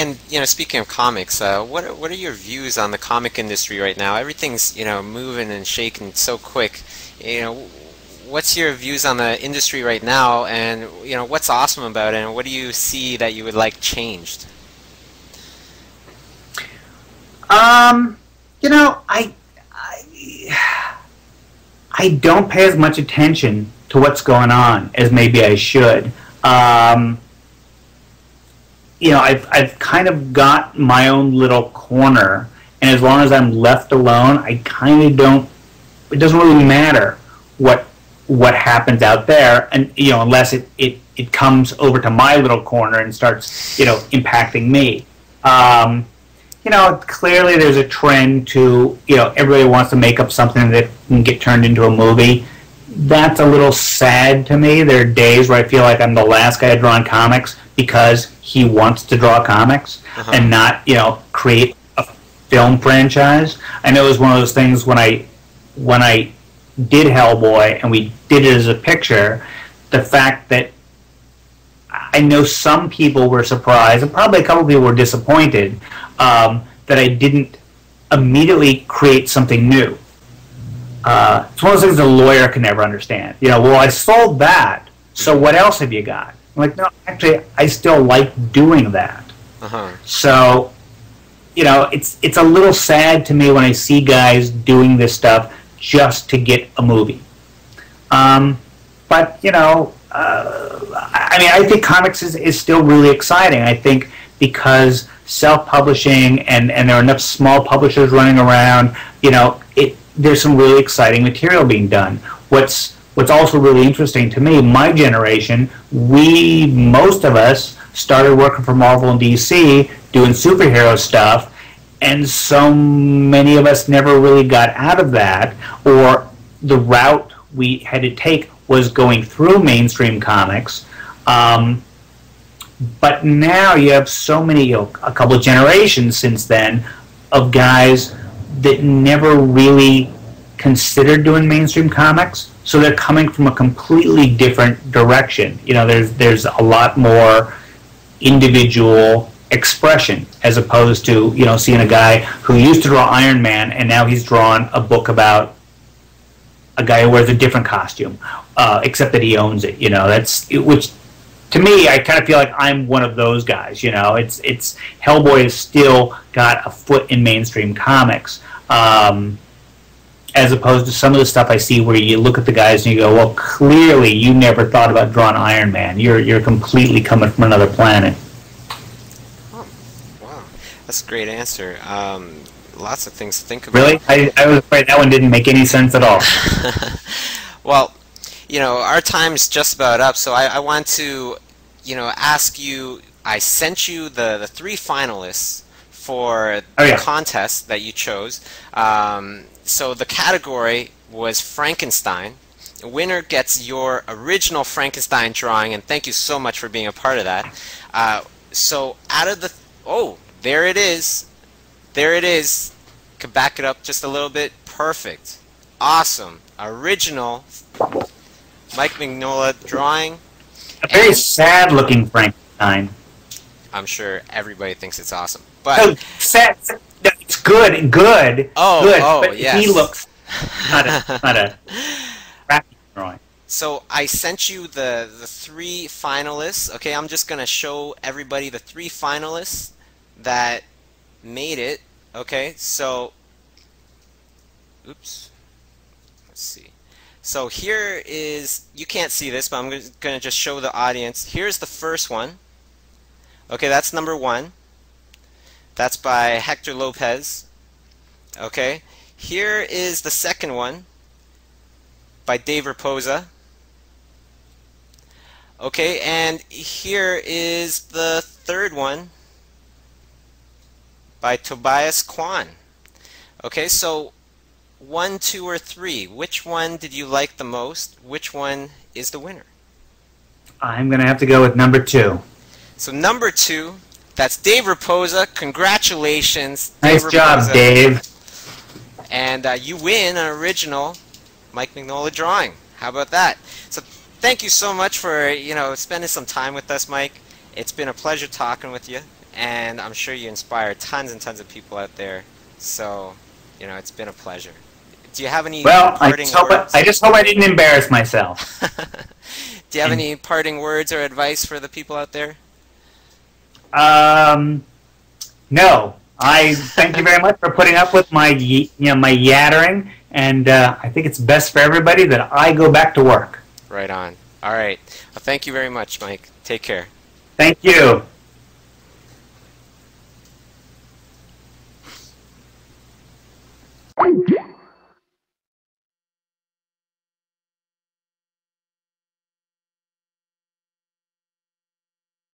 and speaking of comics, what are your views on the comic industry right now? Everything's moving and shaking so quick. What's your views on the industry right now, and what's awesome about it, and what do you see that you would like changed? I don't pay as much attention to what's going on as maybe I should. I've kind of got my own little corner, and as long as I'm left alone, I kind of don't. It doesn't really matter what happens out there, and unless it comes over to my little corner and starts impacting me. Clearly there's a trend to everybody wants to make up something that can get turned into a movie. That's a little sad to me. There are days where I feel like I'm the last guy drawing comics because he wants to draw comics and not create a film franchise. I know it was one of those things when I did Hellboy and we did it as a picture, the fact that I know some people were surprised and probably a couple people were disappointed that I didn't immediately create something new. It's one of those things a lawyer can never understand. Well, I sold that, so what else have you got? I'm like, no, actually, I still like doing that. So, it's a little sad to me when I see guys doing this stuff just to get a movie. But, I think comics is still really exciting. I think because self-publishing and there are enough small publishers running around, there's some really exciting material being done. What's also really interesting to me, my generation, most of us started working for Marvel and DC doing superhero stuff, and so many of us never really got out of that, or the route we had to take was going through mainstream comics. But now you have so many, a couple of generations since then, of guys that never really considered doing mainstream comics. So they're coming from a completely different direction. There's a lot more individual expression as opposed to seeing a guy who used to draw Iron Man and now he's drawn a book about a guy who wears a different costume, except that he owns it. Which to me, I kind of feel like I'm one of those guys. It's Hellboy has still got a foot in mainstream comics, as opposed to some of the stuff I see where you look at the guys and you go, well, clearly you never thought about drawing Iron Man. You're completely coming from another planet. Oh, wow, that's a great answer. Lots of things to think about. Really? I was afraid that one didn't make any sense at all. Well, our time's just about up, so I want to, ask you, I sent you the 3 finalists for the contest that you chose. So the category was Frankenstein. The winner gets your original Frankenstein drawing, and thank you so much for being a part of that. So out of the... Oh, there it is. There it is. Could back it up just a little bit. Perfect. Awesome. Original Mike Mignola drawing. A very sad-looking Frankenstein. I'm sure everybody thinks it's awesome. But sad. It's good. Good. But yes. He looks not a crappy drawing. So I sent you the 3 finalists. Okay, I'm just gonna show everybody the 3 finalists that made it. Okay, so oops. Let's see. So here is, you can't see this, but I'm going to just show the audience. Here's the first one. Okay, that's number 1. That's by Hector Lopez. Okay, here is the second one by Dave Raposa. Okay, and here is the third one by Tobias Kwan. Okay, so 1, 2, or 3. Which one did you like the most? Which one is the winner? I'm going to have to go with number 2. So number 2, that's Dave Raposa. Congratulations, Nice Dave job, Raposa. Dave. And you win an original Mike Mignola drawing. How about that? So thank you so much for spending some time with us, Mike. It's been a pleasure talking with you. and I'm sure you inspire tons and tons of people out there. So, you know, it's been a pleasure. Do you have any parting words? I just hope I didn't embarrass myself. Do you have any parting words or advice for the people out there? No. I thank you very much for putting up with my my yattering, and I think it's best for everybody that I go back to work. Right on. All right. Well, thank you very much, Mike. Take care. Thank you.